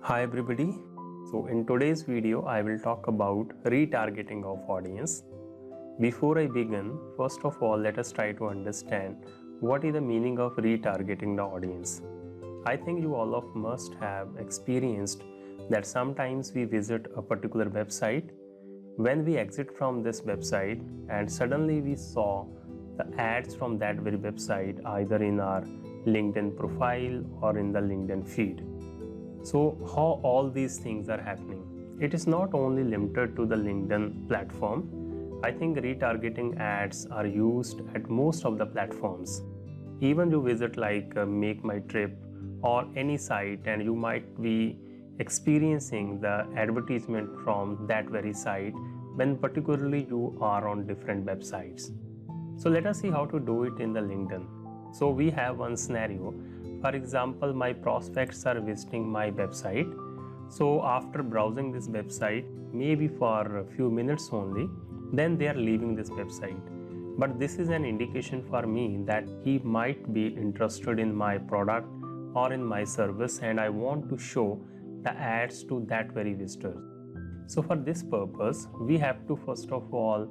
Hi everybody. So in today's video I will talk about retargeting of audience. Before I begin, first of all let us try to understand what is the meaning of retargeting the audience. I think you all of must have experienced that sometimes we visit a particular website. When we exit from this website and suddenly we saw the ads from that very website either in our LinkedIn profile or in the LinkedIn feed. So how all these things are happening? It is not only limited to the LinkedIn platform. I think retargeting ads are used at most of the platforms. Even you visit like Make My Trip or any site and you might be experiencing the advertisement from that very site when particularly you are on different websites. So let us see how to do it in the LinkedIn. So we have one scenario. For example, my prospects are visiting my website. So after browsing this website, maybe for a few minutes only, then they are leaving this website. But this is an indication for me that he might be interested in my product or in my service, and I want to show the ads to that very visitor. So for this purpose, we have to first of all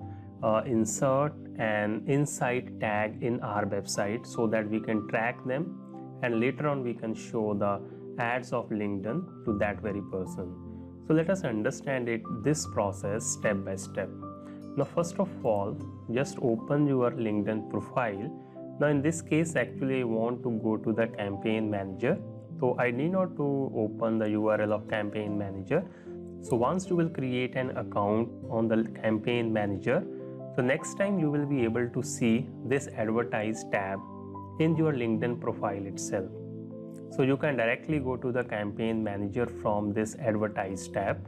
insert an insight tag in our website so that we can track them, and later on we can show the ads of LinkedIn to that very person. So let us understand this process step by step. Now first of all, just open your LinkedIn profile. Now in this case actually I want to go to the campaign manager. So I need not to open the URL of campaign manager. So once you will create an account on the campaign manager, so next time you will be able to see this advertise tab in your LinkedIn profile itself. So you can directly go to the campaign manager from this advertise tab.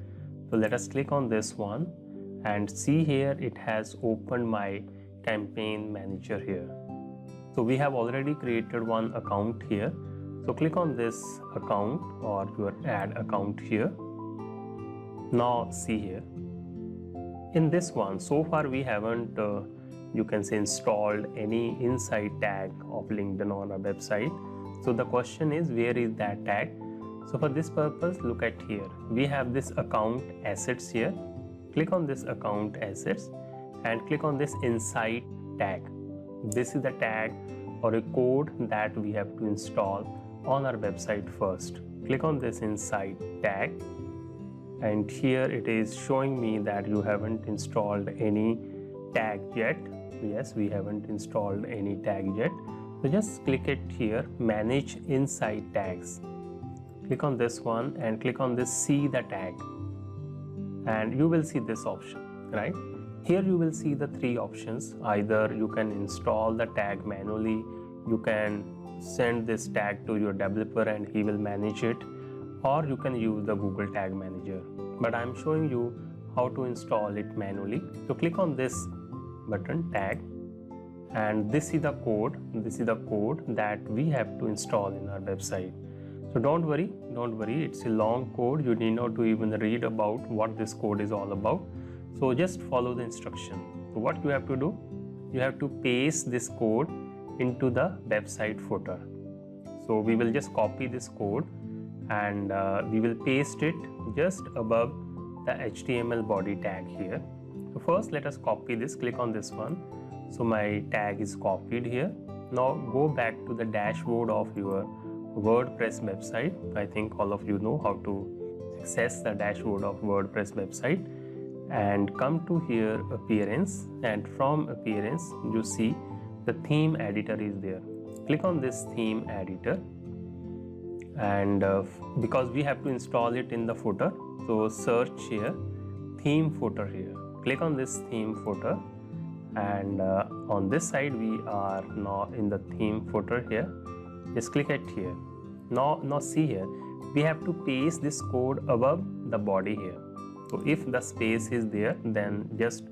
So let us click on this one and see here it has opened my campaign manager here. So we have already created one account here. So click on this account or your ad account here. Now see here. In this one, so far we haven't you can say installed any insight tag of LinkedIn on our website. So the question is, where is that tag? So for this purpose, look at here. We have this account assets here. Click on this account assets and click on this insight tag. This is the tag or a code that we have to install on our website first. Click on this insight tag, and here it is showing me that you haven't installed any tag yet. Yes, we haven't installed any tag yet. So just click it here, manage insight tags. Click on this one and click on this see the tag, and you will see this option, right? Here you will see the three options. Either you can install the tag manually, you can send this tag to your developer and he will manage it, or you can use the Google Tag Manager. But I am showing you how to install it manually. So click on this button tag, and this is the code that we have to install in our website. So don't worry, it's a long code. You need not to even read about what this code is all about. So just follow the instruction. So what you have to do, you have to paste this code into the website footer. So we will just copy this code and we will paste it just above the HTML body tag here. So first let us copy this. Click on this one. So my tag is copied here. Now go back to the dashboard of your WordPress website. I think all of you know how to access the dashboard of WordPress website, and come to here appearance, and from appearance you see the theme editor is there. Click on this theme editor, and because we have to install it in the footer, so search here theme footer here. Click on this theme footer, and on this side we are now in the theme footer here. Just click it here. Now see here, we have to paste this code above the body here. So if the space is there, then just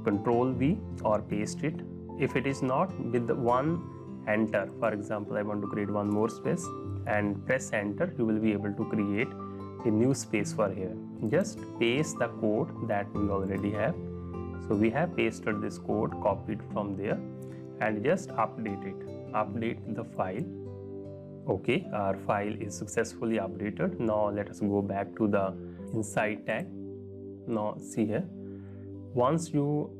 Control V or paste it. If it is not, with the one enter, for example I want to create one more space, and press enter, you will be able to create a new space for here. Just paste the code that we already have. So we have pasted this code, copied from there, and just update it. Update the file. Okay, our file is successfully updated. Now let us go back to the inside tag. Now see here, once you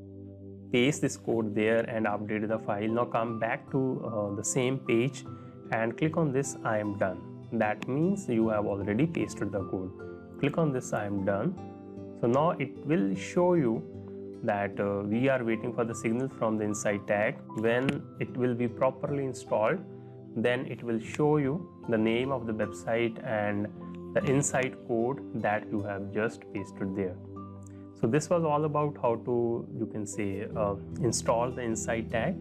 paste this code there and update the file, now come back to the same page and click on this I am done. That means you have already pasted the code. Click on this I am done. So now it will show you that we are waiting for the signal from the inside tag. When it will be properly installed, then it will show you the name of the website and the inside code that you have just pasted there. So this was all about how to, you can say, install the inside tag.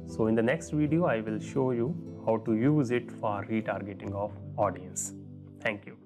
So in the next video, I will show you how to use it for retargeting of audience. Thank you.